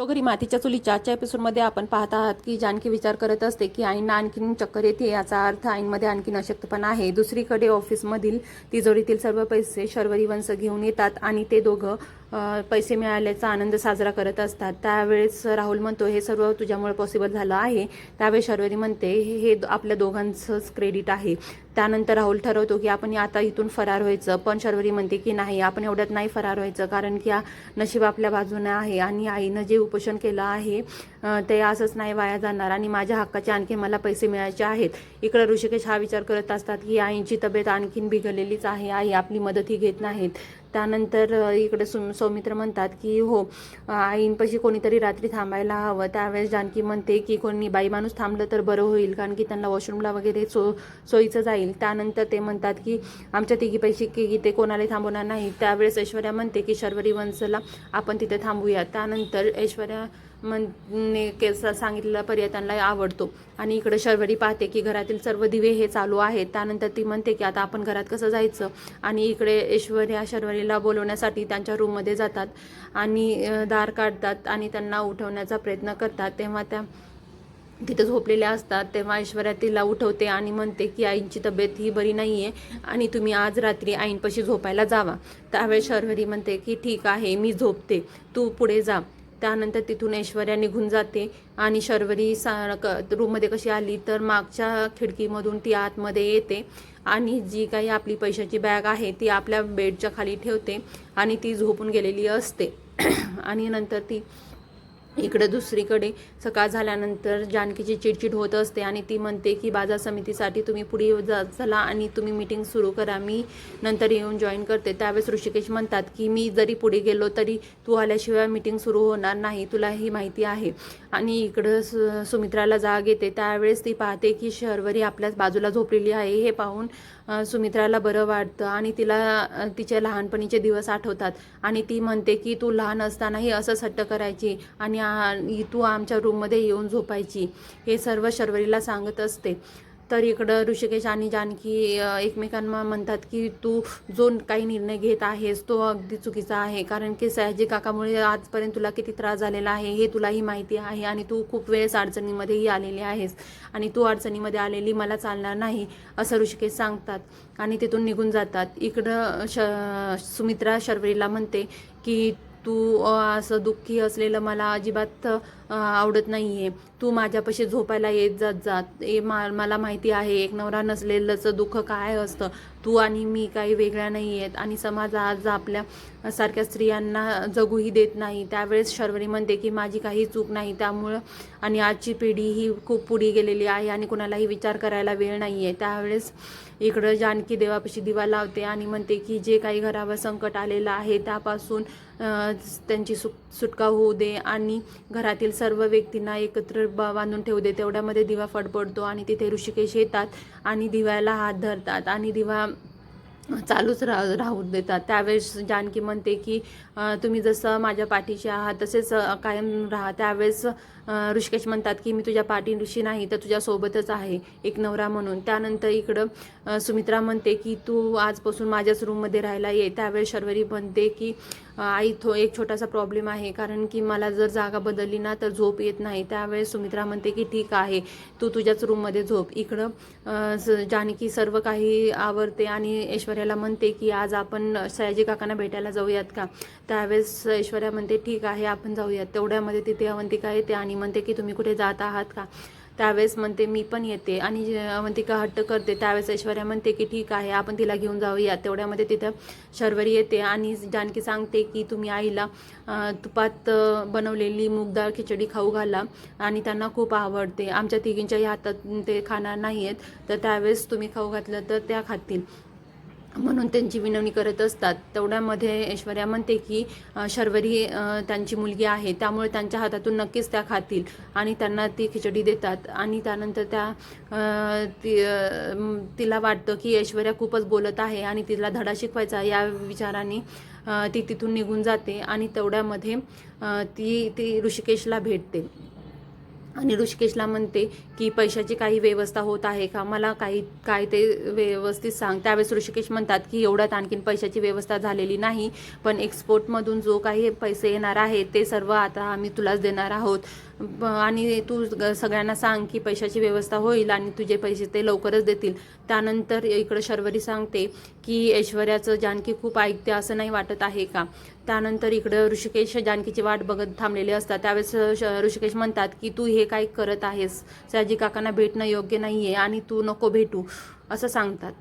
घरोघरी मातीच्या चुलीच्या आजच्या एपिसोडमध्ये आपण पाहत आहात की जानकी विचार करत असते की आईंना आणखीन चक्कर येते, याचा अर्थ आईंमध्ये आणखीन अशक्तपणा आहे. दुसरीकडे ऑफिसमधील तिजोरीतील सर्व पैसे शर्वरी वंश घेऊन येतात आणि ते दोघं पैसे मिळाल्याचा आनंद साजरा करत असतात. त्यावेळेस राहुल म्हणतो, हे सर्व तुझ्यामुळे पॉसिबल झालं आहे. त्यावेळेस शर्वरी म्हणते, हे आपल्या दोघांचंच क्रेडिट आहे. त्यानंतर राहुल ठरवतो की आपण आता इथून फरार व्हायचं, पण शर्वरी म्हणते की नाही, आपण एवढ्यात नाही फरार व्हायचं, कारण की नशीब आपल्या बाजूने आहे आणि आईनं जे उपोषण केलं आहे ते असंच नाही वाया जाणार आणि माझ्या हक्काचे आणखी मला पैसे मिळायचे आहेत. इकडे ऋषिकेश हा विचार करत असतात की आईंची तब्येत आणखीन बिघडलेलीच आहे, आई आपली मदतही घेत नाहीत. त्यानंतर इकडे सौमित्र म्हणतात की हो, आईंपाशी कोणीतरी रात्री थांबायला हवं. त्यावेळेस जानकी म्हणते की कोणी बाई माणूस थांबलं तर बरं होईल, कारण की त्यांना वॉशरूमला वगैरे सोयीचं जाईल. त्यानंतर ते म्हणतात की आमच्या तिघीपैकी की ते कोणाला थांबवणार नाही. त्यावेळेस ऐश्वर्या म्हणते की शर्वरी वंशला आपण तिथे थांबूया. त्यानंतर ऐश्वर्या सांगितलेला पर्याय त्यांना आवडतो आणि इकडे शर्वरी पाहते की घरातील सर्व दिवे हे चालू आहेत. त्यानंतर ती म्हणते की आता आपण घरात कसं जायचं, आणि इकडे ऐश्वर्या शर्वरीला बोलवण्यासाठी त्यांच्या रूममध्ये जातात आणि दार काढतात आणि त्यांना उठवण्याचा प्रयत्न करतात. तेव्हा त्या तिथे झोपलेल्या असतात. तेव्हा ऐश्वर्या तिला उठवते आणि म्हणते की आईंची तब्येत ही बरी नाही आहे आणि तुम्ही आज रात्री आईंपाशी झोपायला जावा. त्यावेळेस शर्वरी म्हणते की ठीक आहे, मी झोपते, तू पुढे जा. त्यानंतर तिथून ऐश्वर्या निघून जाते आणि शर्वरी रूममध्ये कशी आली तर मागच्या खिडकीमधून ती आतमध्ये येते आणि जी काही आपली पैशाची बॅग आहे ती आपल्या बेडच्या खाली ठेवते आणि ती झोपून गेलेली असते. आणि नंतर ती इकडे दुसरीकडे सकाळ झाल्यानंतर जानकीची चिडचिड होत असते आणि ती म्हणते की बाजार समितीसाठी तुम्ही पुढे चला आणि तुम्ही मीटिंग सुरू करा, मी नंतर येऊन जॉईन करते. त्यावेळेस ऋषिकेश म्हणतात की मी जरी पुढे गेलो तरी तू आल्याशिवाय मीटिंग सुरू होणार नाही, तुला ही माहिती आहे. आणि इकडं सुमित्राला जाग येते. त्यावेळेस ती पाहते की शर्वरी आपल्याच बाजूला झोपलेली आहे. हे पाहून सुमित्राला बरं वाटतं आणि तिला तिच्या लहानपणीचे दिवस आठवतात आणि ती म्हणते की तू लहान असतानाही असंच हट्ट करायची आणि तू आमच्या रूममध्ये येऊन झोपायची. हे सर्व शर्वरीला सांगत असते. तर इकडं ऋषिकेश आणि जानकी एकमेकांना म्हणतात की तू जो काही निर्णय घेत आहेस तो अगदी चुकीचा आहे, कारण की सयाजी काकामुळे आजपर्यंत तुला किती त्रास झालेला आहे हे तुलाही माहिती आहे आणि तू खूप वेळेस अडचणीमध्येही आलेली आहेस आणि तू अडचणीमध्ये आलेली मला चालणार नाही, असं ऋषिकेश सांगतात आणि तिथून निघून जातात. इकडं सुमित्रा शर्वरीला म्हणते की तू असं दुःखी असलेलं मला अजिबात आवडत नाही आहे. तू माझ्यापाशी झोपायला येत जात मला माहिती आहे एक नवरा नसलेलंचं दुःख काय असतं. तू आणि मी काही वेगळ्या नाही आहेत आणि समाज आज आपल्या सारख्या स्त्रियांना जगूही देत नाही. त्यावेळेस शर्वरी म्हणते की माझी काही चूक नाही, त्यामुळं आणि आजची पिढी ही खूप पुढे गेलेली आहे आणि कुणालाही विचार करायला वेळ नाही आहे. त्यावेळेस इकडं जानकी देवापाशी दिवा लावते आणि म्हणते की जे काही घरावर संकट आलेलं आहे त्यापासून त्यांची सुटका होऊ दे आणि घरातील सर्व व्यक्तींना एकत्र बांधून ठेवू दे. तेवढ्यामध्ये दिवा फडफडतो आणि तिथे ऋषिकेश येतात आणि दिव्याला हात धरतात आणि दिवा चालूच राहू देतात. त्यावेळेस जानकी म्हणते की तुम्ही जसं माझ्या पाठीशी आहात तसेच कायम राहा. त्यावेळेस ऋषिकेश म्हणतात की मी तुझ्या पाठीशी नाही तर तुझ्यासोबतच आहे एक नवरा म्हणून. त्यानंतर इकडं सुमित्रा म्हणते की तू आजपासून माझ्याच रूममध्ये राहायला ये. त्यावेळेस शर्वरी म्हणते की आई एक छोटासा प्रॉब्लेम आहे, कारण की मला जर जागा बदलली ना तर झोप येत नाही. त्यावेळेस सुमित्रा म्हणते की ठीक आहे, तू तुझ्याच रूममध्ये झोप. इकडं जानकी सर्व काही आवरते आणि ऐश्वर्याला म्हणते की आज आपण सयाजी काकांना भेटायला जाऊयात का. त्यावेळेस ऐश्वर्या म्हणते ठीक आहे आपण जाऊयात. तेवढ्यामध्ये तिथे अवंतिका येते आणि म्हणते की तुम्ही कुठे जात आहात का. त्यावेळेस म्हणते मी पण येते आणि अवंतिका हट्ट करते. त्यावेळेस ऐश्वर्या म्हणते की ठीक आहे आपण तिला घेऊन जाऊया. तेवढ्यामध्ये तिथं शर्वरी येते आणि जानकी सांगते की तुम्ही आईला तुपात बनवलेली मूगडाळ खिचडी खाऊ घाला आणि त्यांना खूप आवडते. आमच्या तिघींच्याही हातात ते खाणार नाही आहेत, तर त्यावेळेस तुम्ही खाऊ घातलं तर त्या खातील म्हणून त्यांची विनवणी करत असतात. तेवढ्यामध्ये ऐश्वर्या म्हणते की शर्वरी त्यांची मुलगी आहे त्यामुळे त्यांच्या हातातून नक्कीच त्या खातील आणि त्यांना ती खिचडी देतात. आणि त्यानंतर तिला वाटतं की ऐश्वर्या खूपच बोलत आहे आणि तिला धडा शिकवायचा या विचाराने ती तिथून निघून जाते आणि तेवढ्यामध्ये ती ऋषिकेशला भेटते. आणि ऋषिकेशला म्हणते की पैशाची काही व्यवस्था होत आहे का, मला काय ते व्यवस्थित सांग. त्यावेळेस ऋषिकेश म्हणतात की एवढ्यात आणखीन पैशाची व्यवस्था झालेली नाही, पण एक्सपोर्टमधून जो काही पैसे येणार आहेत ते सर्व आता आम्ही तुलाच देणार आहोत. आणि तू सगळ्यांना सांग की पैशाची व्यवस्था होईल आणि तुझे पैसे ते लवकरच देतील. त्यानंतर इकडं शर्वरी सांगते की ऐश्वर्याचं जानकी खूप ऐकते असं नाही वाटत आहे का. त्यानंतर इकडं ऋषिकेश जानकीची वाट बघत थांबलेले असतात. त्यावेळेस ऋषिकेश म्हणतात की तू हे काय करत आहेस, सयाजी काकांना भेटणं योग्य नाही आहे आणि तू नको भेटू असं सांगतात.